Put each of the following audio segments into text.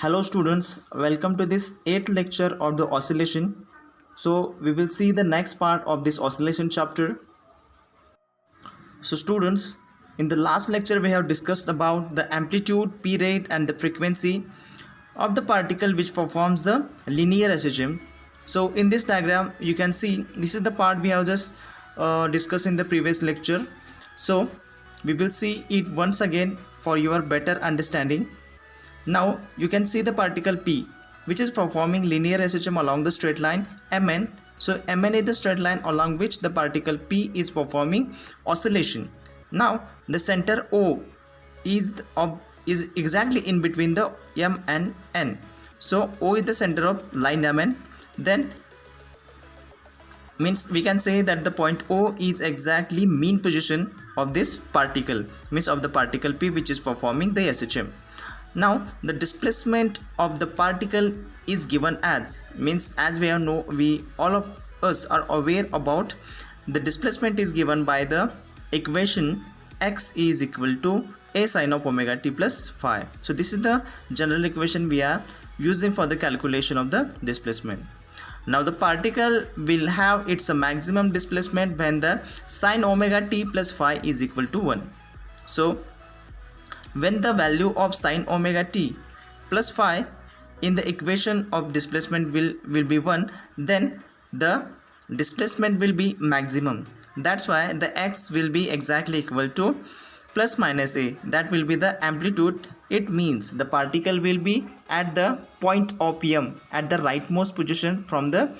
Hello students, welcome to this 8th lecture of the oscillation. So we will see the next part of this oscillation chapter. So students, in the last lecture we have discussed about the amplitude, period and the frequency of the particle which performs the linear SHM. So in this diagram you can see this is the part we have just discussed in the previous lecture. So we will see it once again for your better understanding. Now you can see the particle P which is performing linear SHM along the straight line Mn. So Mn is the straight line along which the particle P is performing oscillation. Now the center O is exactly in between the M and N. So O is the center of line Mn. Then means we can say that the point O is exactly mean position of this particle, means of the particle P which is performing the SHM. Now the displacement of the particle is given as, means as we all of us are aware about, the displacement is given by the equation x is equal to a sine of omega t plus phi. So this is the general equation we are using for the calculation of the displacement. Now the particle will have its maximum displacement when the sine omega t plus phi is equal to 1. So when the value of sine omega t plus phi in the equation of displacement will be 1, then the displacement will be maximum. That's why the x will be exactly equal to plus minus a. That will be the amplitude. It means the particle will be at the point of M, at the rightmost position from the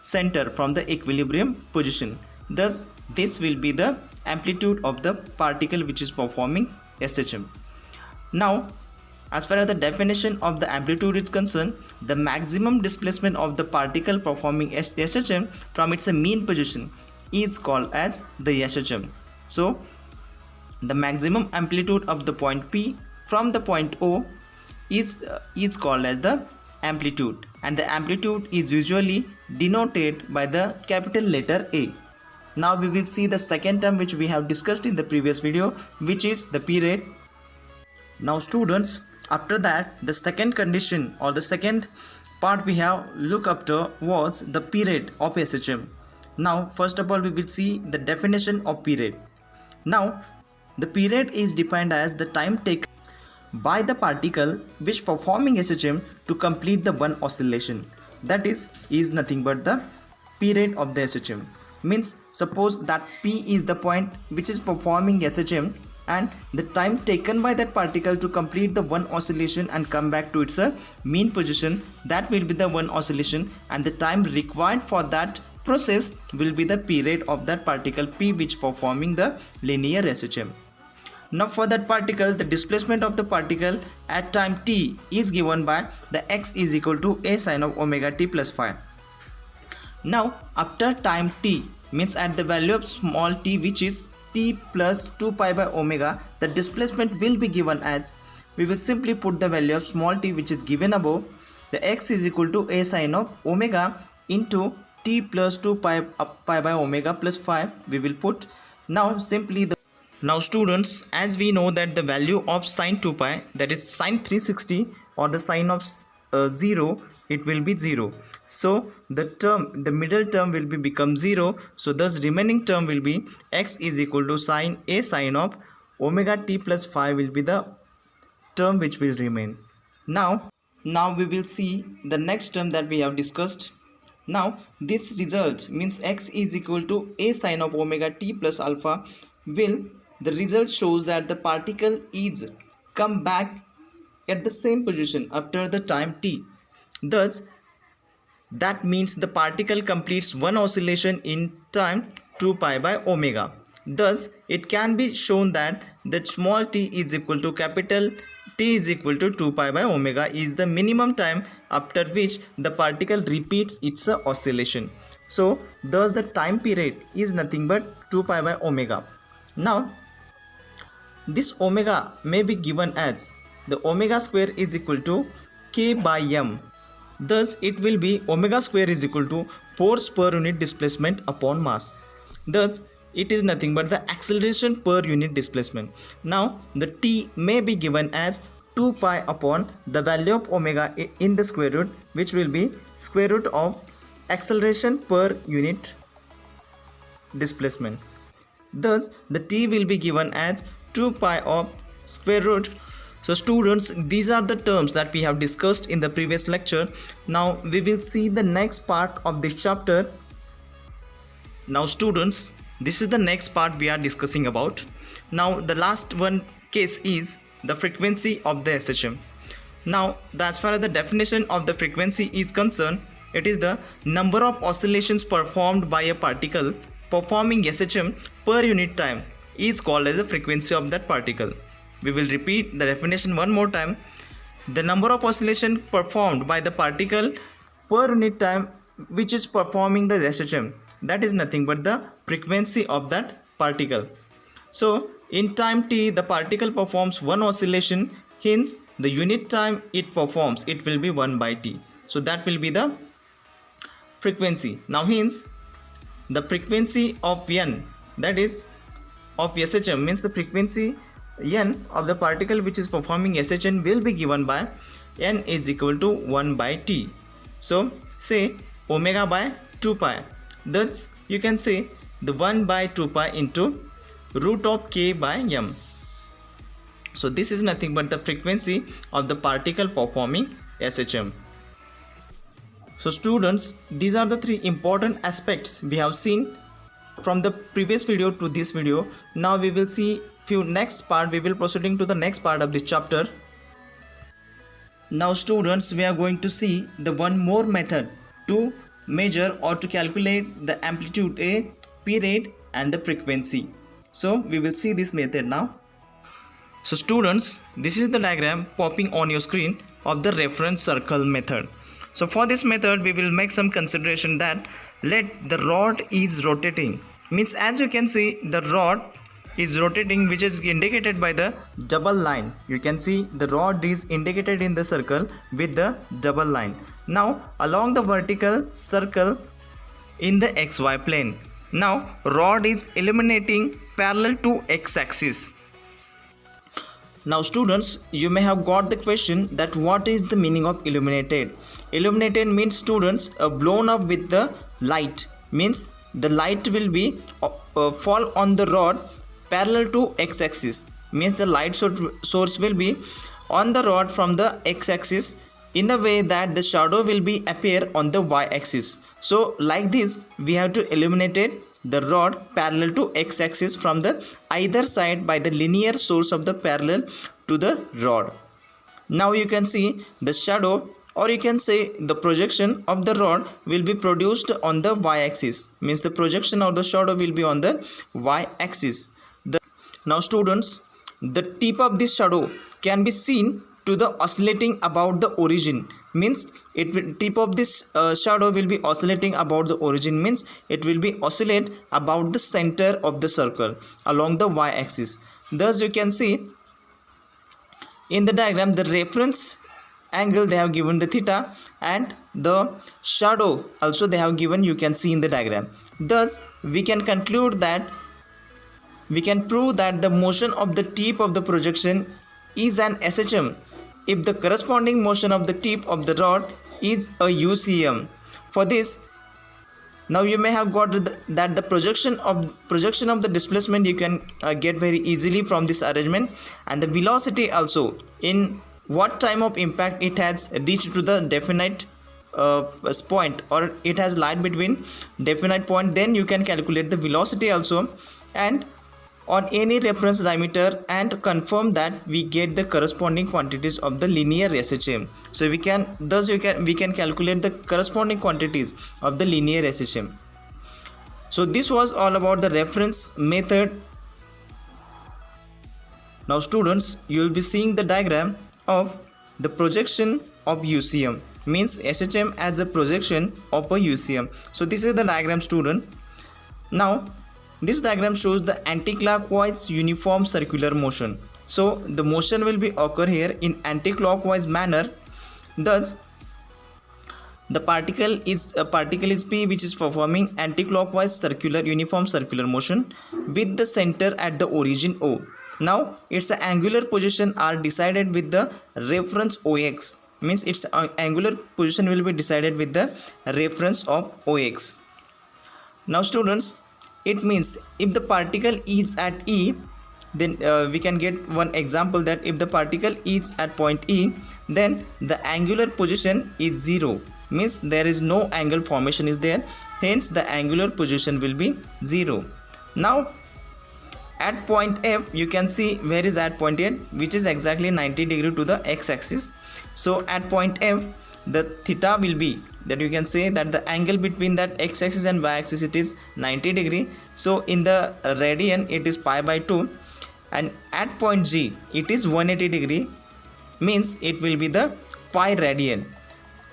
center, from the equilibrium position. Thus this will be the amplitude of the particle which is performing SHM. Now as far as the definition of the amplitude is concerned, the maximum displacement of the particle performing SHM from its mean position is called as the SHM. So the maximum amplitude of the point P from the point O is called as the amplitude, and the amplitude is usually denoted by the capital letter A. Now we will see the second term which we have discussed in the previous video, which is the period. Now students, after that the second condition or the second part we have look after was the period of SHM. Now first of all we will see the definition of period. Now the period is defined as the time taken by the particle which performing SHM to complete the one oscillation. That is nothing but the period of the SHM. Means suppose that P is the point which is performing SHM, and the time taken by that particle to complete the one oscillation and come back to its mean position, that will be the one oscillation, and the time required for that process will be the period of that particle P which performing the linear SHM. Now for that particle, the displacement of the particle at time t is given by the x is equal to a sine of omega t plus phi. Now after time t, means at the value of small t which is t plus 2 pi by omega, the displacement will be given as, we will simply put the value of small t which is given above, the x is equal to a sine of omega into t plus 2 pi by omega plus phi we will put. Now simply now students, as we know that the value of sine 2 pi, that is sine 360 or the sine of 0, it will be 0. So the middle term will become 0. So thus remaining term will be x is equal to sine a sine of omega t plus phi will be the term which will remain. Now we will see the next term that we have discussed. Now this result means x is equal to a sine of omega t plus alpha the result shows that the particle is come back at the same position after the time t. Thus that means the particle completes one oscillation in time 2 pi by omega. Thus it can be shown that the small t is equal to capital T is equal to 2 pi by omega is the minimum time after which the particle repeats its oscillation. So thus the time period is nothing but 2 pi by omega. Now this omega may be given as the omega square is equal to k by m. Thus it will be omega square is equal to force per unit displacement upon mass. Thus it is nothing but the acceleration per unit displacement. Now the t may be given as 2 pi upon the value of omega in the square root, which will be square root of acceleration per unit displacement. Thus, the t will be given as 2 pi of square root. So students, these are the terms that we have discussed in the previous lecture. Now we will see the next part of this chapter. Now students, this is the next part we are discussing about. Now the last one case is the frequency of the SHM. Now as far as the definition of the frequency is concerned, it is the number of oscillations performed by a particle performing SHM per unit time is called as the frequency of that particle. We will repeat the definition one more time. The number of oscillations performed by the particle per unit time which is performing the SHM, that is nothing but the frequency of that particle. So in time t, the particle performs one oscillation, hence the unit time it performs, it will be 1 by t. So that will be the frequency. Now hence the frequency of n, that is of SHM, means the frequency n of the particle which is performing SHM will be given by n is equal to 1 by t. So say omega by 2 pi. Thus you can say the 1 by 2 pi into root of k by m. So this is nothing but the frequency of the particle performing SHM. So students, these are the three important aspects we have seen from the previous video to this video. Now we will see few next part. We will proceeding to the next part of this chapter. Now students, we are going to see the one more method to measure or to calculate the amplitude A, P rate and the frequency. So we will see this method now. So students, this is the diagram popping on your screen of the reference circle method. So for this method we will make some consideration that let the rod is rotating, means as you can see the rod is rotating, which is indicated by the double line. You can see the rod is indicated in the circle with the double line. Now along the vertical circle in the xy plane, now rod is illuminating parallel to x-axis. Now students, you may have got the question that what is the meaning of illuminated. Illuminated means students blown up with the light, means the light will be fall on the rod parallel to x-axis, means the light source will be on the rod from the x-axis in a way that the shadow will be appear on the y-axis. So like this we have to illuminate the rod parallel to x-axis from the either side by the linear source of the parallel to the rod. Now you can see the shadow, or you can say the projection of the rod will be produced on the y-axis, means the projection of the shadow will be on the y-axis. Now students, the tip of this shadow can be seen to the oscillating about the origin, means tip of this shadow will be oscillating about the origin, means it will be oscillate about the center of the circle along the y-axis. Thus you can see in the diagram the reference angle they have given the theta, and the shadow also they have given, you can see in the diagram. Thus we can conclude that we can prove that the motion of the tip of the projection is an SHM if the corresponding motion of the tip of the rod is a UCM. For this, now you may have got that the projection of the displacement you can get very easily from this arrangement, and the velocity also in what time of impact it has reached to the definite point, or it has lied between definite point, then you can calculate the velocity also and on any reference diameter and confirm that we get the corresponding quantities of the linear SHM. So we can calculate the corresponding quantities of the linear SHM. So this was all about the reference method. Now students, you will be seeing the diagram of the projection of UCM, means SHM as a projection of a UCM. So this is the diagram student. Now this diagram shows the anti-clockwise uniform circular motion. So the motion will be occur here in anti-clockwise manner. Thus the particle is P, which is performing anti-clockwise circular uniform circular motion with the center at the origin O. Now its angular position are decided with the reference OX, means its angular position will be decided with the reference of OX. Now students, it means if the particle is at E, then we can get one example that if the particle is at point E, then the angular position is 0, means there is no angle formation is there, hence the angular position will be 0. Now at point F, you can see where is at point F, which is exactly 90 degree to the x-axis. So at point F, the theta will be, that you can say that the angle between that x-axis and y-axis, it is 90 degree. So in the radian it is pi by 2, and at point G it is 180 degree, means it will be the pi radian,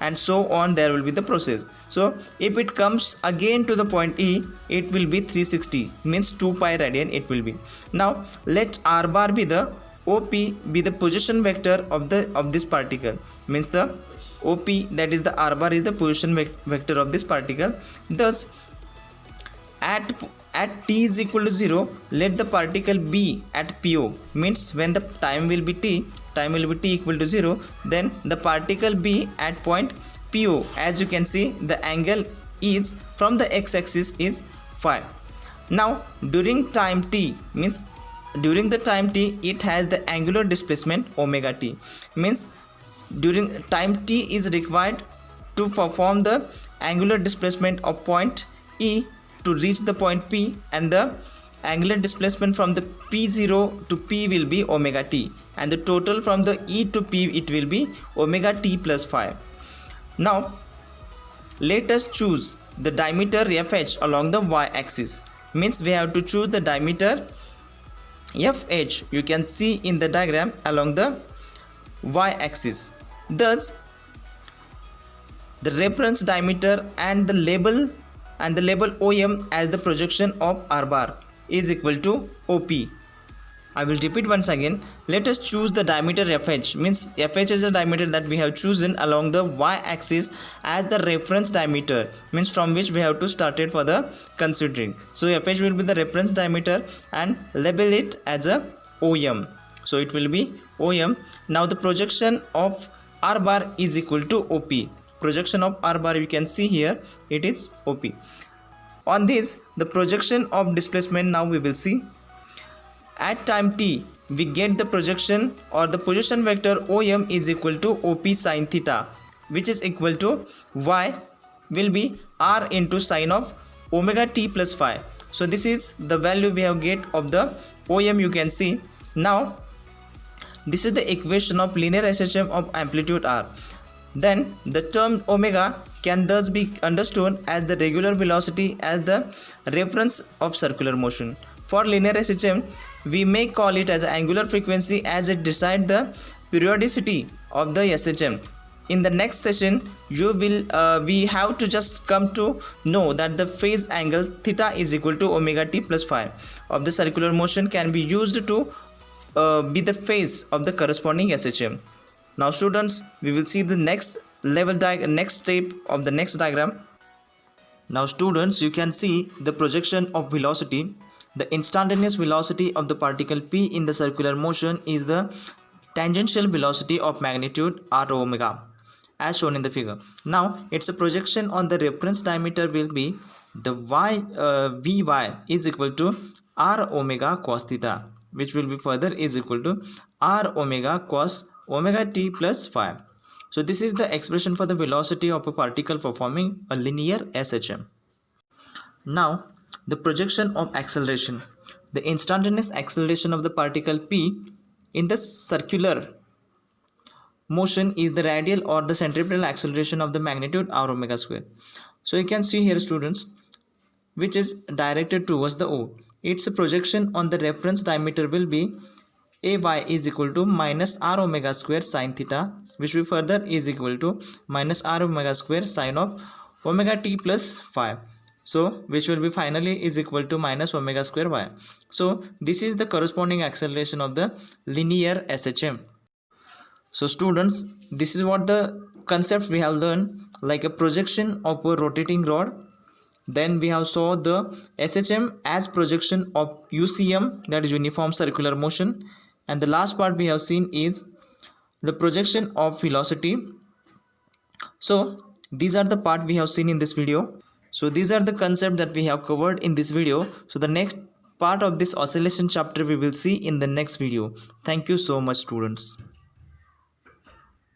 and so on there will be the process. So if it comes again to the point E, it will be 360, means 2 pi radian it will be. Now let r bar be the OP, be the position vector of this particle, means the OP, that is the r bar is the position vector of this particle. Thus at t is equal to 0, let the particle be at PO, means when the time will be t equal to 0, then the particle be at point PO. As you can see, the angle is from the x-axis is phi. Now during time t, means during the time t, it has the angular displacement omega t, means during time t is required to perform the angular displacement of point E to reach the point P, and the angular displacement from the P0 to P will be omega t, and the total from the E to P it will be omega t plus phi. Now let us choose the diameter FH along the y-axis, means we have to choose the diameter FH, you can see in the diagram, along the y-axis. Thus the reference diameter and the label OM as the projection of r bar is equal to OP. I will repeat once again. Let us choose the diameter FH, means FH is the diameter that we have chosen along the y-axis as the reference diameter, means from which we have to start it for the considering. So FH will be the reference diameter and label it as a OM. So it will be OM. Now the projection of r bar is equal to OP. Projection of r bar, you can see here, it is OP. On this, the projection of displacement now we will see. At time t, we get the projection or the position vector OM is equal to OP sin theta, which is equal to y will be r into sine of omega t plus phi. So this is the value we have get of the OM, you can see. Now this is the equation of linear SHM of amplitude r. Then the term omega can thus be understood as the regular velocity as the reference of circular motion. For linear SHM, we may call it as angular frequency, as it decides the periodicity of the SHM. In the next session, we have to just come to know that the phase angle theta is equal to omega t plus phi of the circular motion can be used to be the phase of the corresponding SHM. Now students, we will see the next step of the next diagram. Now students, you can see the projection of velocity. The instantaneous velocity of the particle P in the circular motion is the tangential velocity of magnitude r omega, as shown in the figure. Now its a projection on the reference diameter will be the Vy is equal to r omega cos theta, which will be further is equal to r omega cos omega t plus phi. So this is the expression for the velocity of a particle performing a linear SHM. Now the projection of acceleration. The instantaneous acceleration of the particle P in the circular motion is the radial or the centripetal acceleration of the magnitude r omega square. So you can see here students, which is directed towards the O. Its projection on the reference diameter will be Ay is equal to minus r omega square sin theta, which will further is equal to minus r omega square sin of omega t plus phi. So which will be finally is equal to minus omega square y. So this is the corresponding acceleration of the linear SHM. So students, this is what the concept we have learned, like a projection of a rotating rod, Then we have saw the SHM as projection of UCM, that is uniform circular motion. And the last part we have seen is the projection of velocity. So these are the part we have seen in this video. So these are the concept that we have covered in this video. So the next part of this oscillation chapter we will see in the next video. Thank you so much, students.